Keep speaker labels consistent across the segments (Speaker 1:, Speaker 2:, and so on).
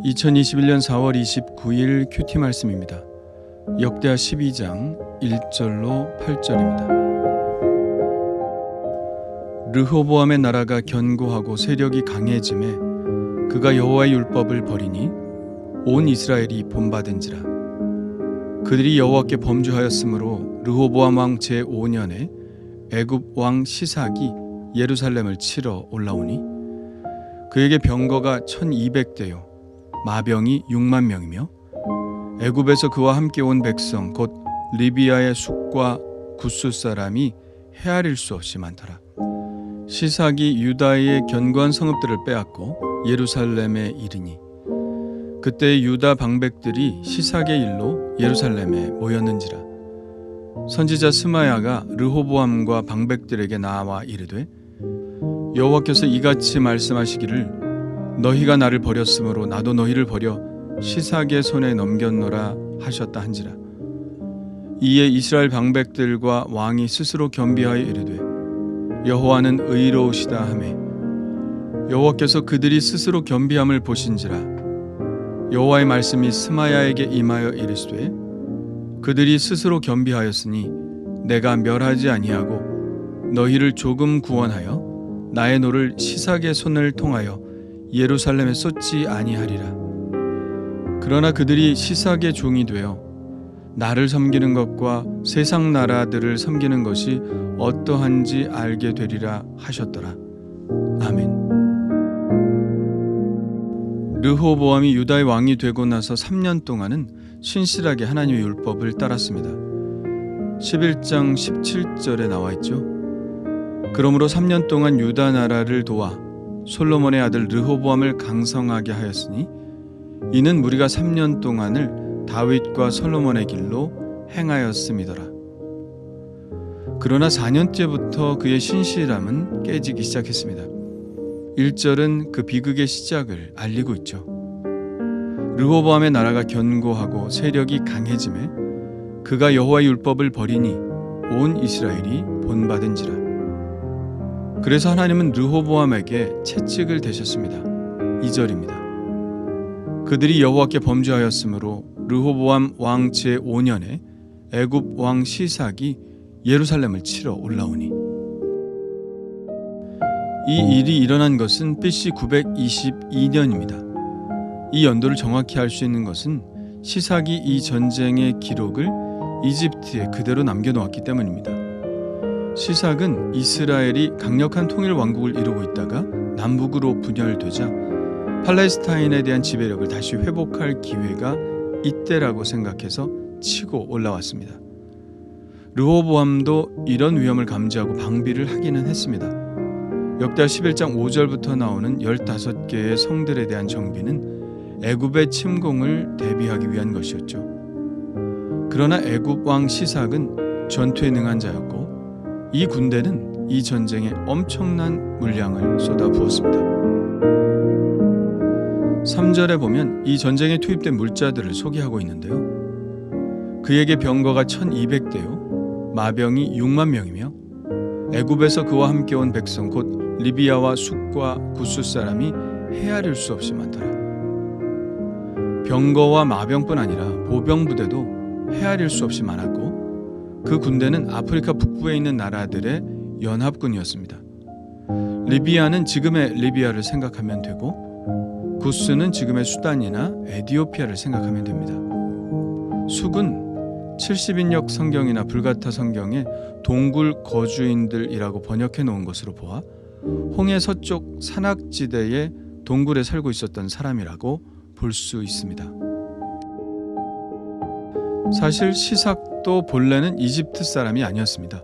Speaker 1: 2021년 4월 29일 큐티 말씀입니다. 역대하 12장 1절로 8절입니다. 르호보암의 나라가 견고하고 세력이 강해짐에 그가 여호와의 율법을 버리니 온 이스라엘이 본받은지라. 그들이 여호와께 범죄하였으므로 르호보암 왕 제5년에 애굽 왕 시삭이 예루살렘을 치러 올라오니 그에게 병거가 1200대요 마병이 6만 명이며 애굽에서 그와 함께 온 백성 곧 리비아의 숫과 구스 사람이 헤아릴 수 없이 많더라. 시삭이 유다의 견고한 성읍들을 빼앗고 예루살렘에 이르니 그때 유다 방백들이 시삭의 일로 예루살렘에 모였는지라. 선지자 스마야가 르호보암과 방백들에게 나와 이르되 여호와께서 이같이 말씀하시기를 너희가 나를 버렸으므로 나도 너희를 버려 시삭의 손에 넘겼노라 하셨다 한지라. 이에 이스라엘 방백들과 왕이 스스로 겸비하여 이르되 여호와는 의로우시다 하매 여호와께서 그들이 스스로 겸비함을 보신지라. 여호와의 말씀이 스마야에게 임하여 이르시되 그들이 스스로 겸비하였으니 내가 멸하지 아니하고 너희를 조금 구원하여 나의 노를 시삭의 손을 통하여 예루살렘에 쏟지 아니하리라. 그러나 그들이 시삭의 종이 되어 나를 섬기는 것과 세상 나라들을 섬기는 것이 어떠한지 알게 되리라 하셨더라. 아멘. 르호보암이 유다의 왕이 되고 나서 3년 동안은 신실하게 하나님의 율법을 따랐습니다. 11장 17절에 나와 있죠. 그러므로 3년 동안 유다 나라를 도와 솔로몬의 아들 르호보암을 강성하게 하였으니 이는 무리가 3년 동안을 다윗과 솔로몬의 길로 행하였음이더라. 그러나 4년째부터 그의 신실함은 깨지기 시작했습니다. 1절은 그 비극의 시작을 알리고 있죠. 르호보암의 나라가 견고하고 세력이 강해짐에 그가 여호와의 율법을 버리니 온 이스라엘이 본받은지라. 그래서 하나님은 르호보암에게 채찍을 대셨습니다. 2절입니다. 그들이 여호와께 범죄하였으므로 르호보암 왕 제5년에 애굽 왕 시삭이 예루살렘을 치러 올라오니. 이 일이 일어난 것은 BC 922년입니다. 이 연도를 정확히 알 수 있는 것은 시삭이 이 전쟁의 기록을 이집트에 그대로 남겨놓았기 때문입니다. 시삭은 이스라엘이 강력한 통일 왕국을 이루고 있다가 남북으로 분열되자 팔레스타인에 대한 지배력을 다시 회복할 기회가 이때라고 생각해서 치고 올라왔습니다. 르호보암도 이런 위험을 감지하고 방비를 하기는 했습니다. 역대하 11장 5절부터 나오는 15개의 성들에 대한 정비는 애굽의 침공을 대비하기 위한 것이었죠. 그러나 애굽 왕 시삭은 전투에 능한 자였고 이 군대는 이 전쟁에 엄청난 물량을 쏟아부었습니다. 3절에 보면 이 전쟁에 투입된 물자들을 소개하고 있는데요. 그에게 병거가 1200대요 마병이 6만 명이며 애굽에서 그와 함께 온 백성 곧 리비아와 숫과 구스 사람이 헤아릴 수 없이 많더라. 병거와 마병뿐 아니라 보병 부대도 헤아릴 수 없이 많았고 그 군대는 아프리카 북부에 있는 나라들의 연합군이었습니다. 리비아는 지금의 리비아를 생각하면 되고 구스는 지금의 수단이나 에디오피아를 생각하면 됩니다. 숙은 70인역 성경이나 불가타 성경에 동굴 거주인들이라고 번역해 놓은 것으로 보아 홍해 서쪽 산악지대의 동굴에 살고 있었던 사람이라고 볼 수 있습니다. 사실 시삭도 본래는 이집트 사람이 아니었습니다.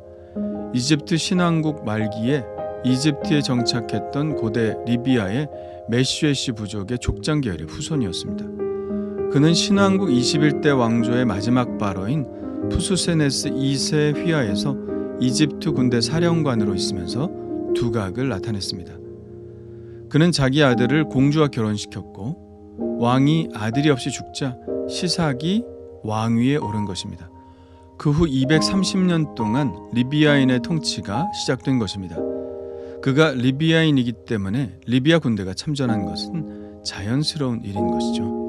Speaker 1: 이집트 신왕국 말기에 이집트에 정착했던 고대 리비아의 메슈에시 부족의 족장 계열의 후손이었습니다. 그는 신왕국 21대 왕조의 마지막 바로인 푸수세네스 2세 휘하에서 이집트 군대 사령관으로 있으면서 두각을 나타냈습니다. 그는 자기 아들을 공주와 결혼시켰고 왕이 아들이 없이 죽자 시삭이 왕위에 오른 것입니다. 그 후 230년 동안 리비아인의 통치가 시작된 것입니다. 그가 리비아인이기 때문에 리비아 군대가 참전한 것은 자연스러운 일인 것이죠.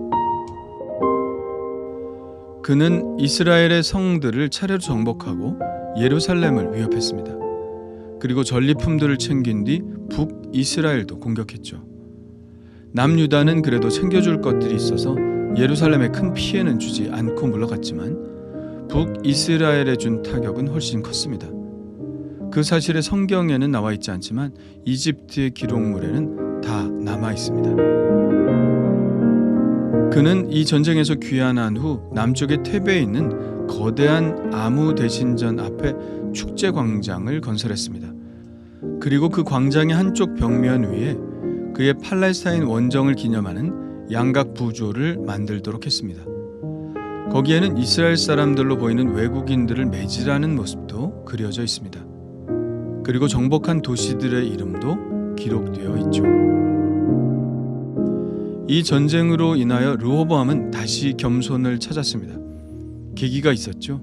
Speaker 1: 그는 이스라엘의 성들을 차례로 정복하고 예루살렘을 위협했습니다. 그리고 전리품들을 챙긴 뒤 북이스라엘도 공격했죠. 남유다는 그래도 챙겨줄 것들이 있어서 예루살렘에 큰 피해는 주지 않고 물러갔지만 북이스라엘에 준 타격은 훨씬 컸습니다. 그 사실이 성경에는 나와 있지 않지만 이집트의 기록물에는 다 남아 있습니다. 그는 이 전쟁에서 귀환한 후 남쪽의 테베에 있는 거대한 아무 대신전 앞에 축제 광장을 건설했습니다. 그리고 그 광장의 한쪽 벽면 위에 그의 팔레스타인 원정을 기념하는 양각 부조를 만들도록 했습니다. 거기에는 이스라엘 사람들로 보이는 외국인들을 매질하는 모습도 그려져 있습니다. 그리고 정복한 도시들의 이름도 기록되어 있죠. 이 전쟁으로 인하여 르호보암은 다시 겸손을 찾았습니다. 계기가 있었죠.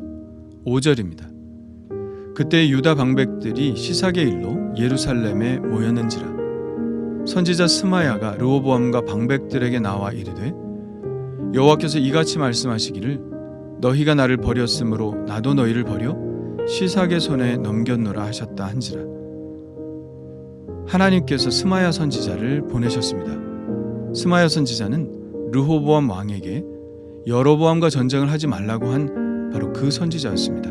Speaker 1: 5절입니다. 그때 유다 방백들이 시삭의 일로 예루살렘에 모였는지라. 선지자 스마야가 르호보암과 방백들에게 나와 이르되 여호와께서 이같이 말씀하시기를 너희가 나를 버렸으므로 나도 너희를 버려 시삭의 손에 넘겼노라 하셨다 한지라. 하나님께서 스마야 선지자를 보내셨습니다. 스마야 선지자는 르호보암 왕에게 여로보암과 전쟁을 하지 말라고 한 바로 그 선지자였습니다.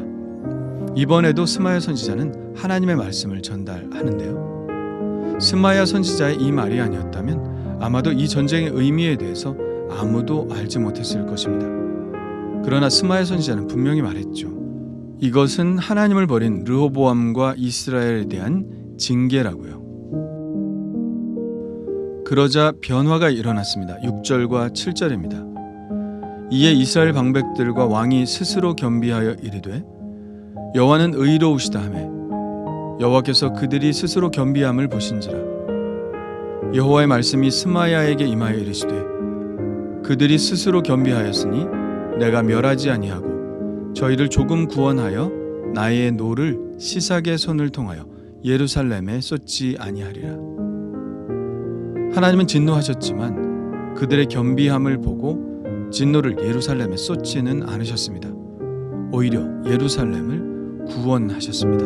Speaker 1: 이번에도 스마야 선지자는 하나님의 말씀을 전달하는데요. 스마야 선지자의 이 말이 아니었다면 아마도 이 전쟁의 의미에 대해서 아무도 알지 못했을 것입니다. 그러나 스마야 선지자는 분명히 말했죠. 이것은 하나님을 버린 르호보암과 이스라엘에 대한 징계라고요. 그러자 변화가 일어났습니다. 6절과 7절입니다. 이에 이스라엘 방백들과 왕이 스스로 겸비하여 이르되 여호와는 의로우시다 하매 여호와께서 그들이 스스로 겸비함을 보신지라. 여호와의 말씀이 스마야에게 임하여 이르시되 그들이 스스로 겸비하였으니 내가 멸하지 아니하고 저희를 조금 구원하여 나의 노를 시삭의 손을 통하여 예루살렘에 쏟지 아니하리라. 하나님은 진노하셨지만 그들의 겸비함을 보고 진노를 예루살렘에 쏟지는 않으셨습니다. 오히려 예루살렘을 구원하셨습니다.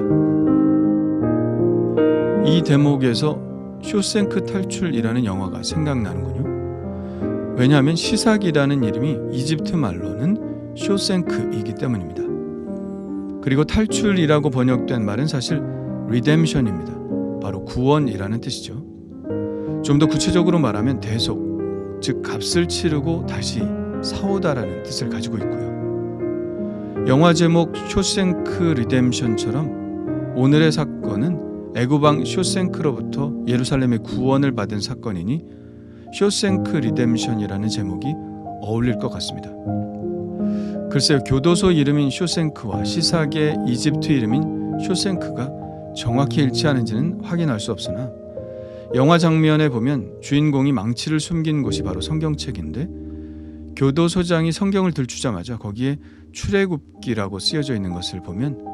Speaker 1: 이 대목에서 쇼생크 탈출이라는 영화가 생각나는군요. 왜냐하면 시삭이라는 이름이 이집트 말로는 쇼생크이기 때문입니다. 그리고 탈출이라고 번역된 말은 사실 리뎀션입니다. 바로 구원이라는 뜻이죠. 좀 더 구체적으로 말하면 대속, 즉 값을 치르고 다시 사오다라는 뜻을 가지고 있고요. 영화 제목 쇼생크 리뎀션처럼 오늘의 사건은 애굽왕 쇼생크로부터 예루살렘의 구원을 받은 사건이니 쇼생크 리뎀션이라는 제목이 어울릴 것 같습니다. 글쎄요, 교도소 이름인 쇼생크와 시삭의 이집트 이름인 쇼생크가 정확히 일치하는지는 확인할 수 없으나 영화 장면에 보면 주인공이 망치를 숨긴 곳이 바로 성경책인데 교도소장이 성경을 들추자마자 거기에 출애굽기라고 쓰여져 있는 것을 보면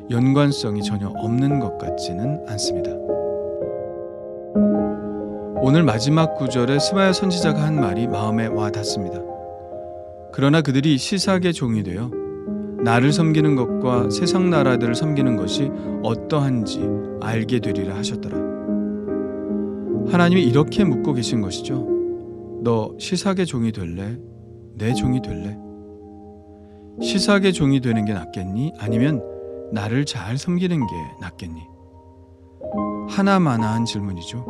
Speaker 1: 연관성이 전혀 없는 것 같지는 않습니다. 오늘 마지막 구절에 스마야 선지자가 한 말이 마음에 와 닿습니다. 그러나 그들이 시삭의 종이 되어 나를 섬기는 것과 세상 나라들을 섬기는 것이 어떠한지 알게 되리라 하셨더라. 하나님이 이렇게 묻고 계신 것이죠. 너 시삭의 종이 될래? 내 종이 될래? 시삭의 종이 되는 게 낫겠니? 아니면 나를 잘 섬기는 게 낫겠니? 하나마나한 질문이죠.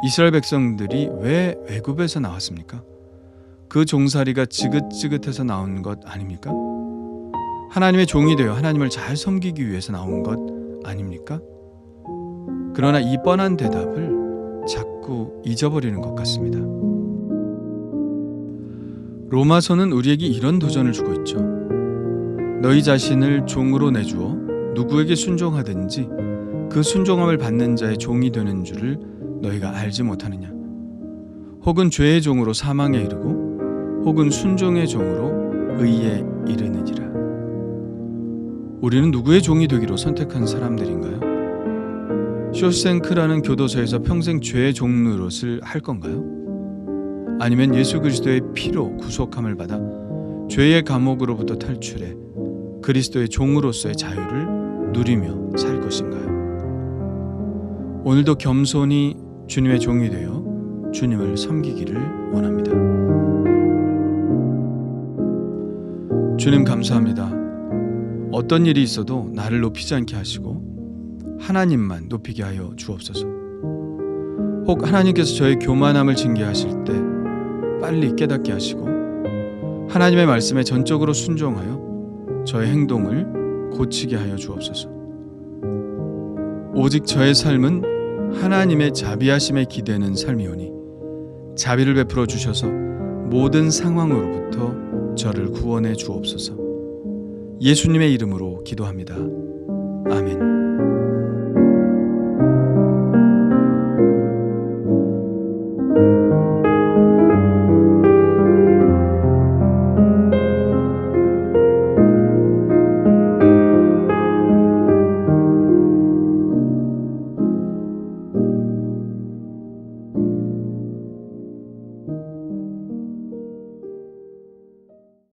Speaker 1: 이스라엘 백성들이 왜 애굽에서 나왔습니까? 그 종살이가 지긋지긋해서 나온 것 아닙니까? 하나님의 종이 되어 하나님을 잘 섬기기 위해서 나온 것 아닙니까? 그러나 이 뻔한 대답을 자꾸 잊어버리는 것 같습니다. 로마서는 우리에게 이런 도전을 주고 있죠. 너희 자신을 종으로 내주어 누구에게 순종하든지 그 순종함을 받는 자의 종이 되는 줄을 너희가 알지 못하느냐. 혹은 죄의 종으로 사망에 이르고 혹은 순종의 종으로 의에 이르느니라. 우리는 누구의 종이 되기로 선택한 사람들인가요? 쇼생크라는 교도소에서 평생 죄의 종 노릇을 할 건가요? 아니면 예수 그리스도의 피로 구속함을 받아 죄의 감옥으로부터 탈출해 그리스도의 종으로서의 자유를 누리며 살 것인가요? 오늘도 겸손히 주님의 종이 되어 주님을 섬기기를 원합니다. 주님 감사합니다. 어떤 일이 있어도 나를 높이지 않게 하시고 하나님만 높이게 하여 주옵소서. 혹 하나님께서 저의 교만함을 징계하실 때 빨리 깨닫게 하시고 하나님의 말씀에 전적으로 순종하여 저의 행동을 고치게 하여 주옵소서. 오직 저의 삶은 하나님의 자비하심에 기대는 삶이오니 자비를 베풀어 주셔서 모든 상황으로부터 저를 구원해 주옵소서. 예수님의 이름으로 기도합니다. 아멘.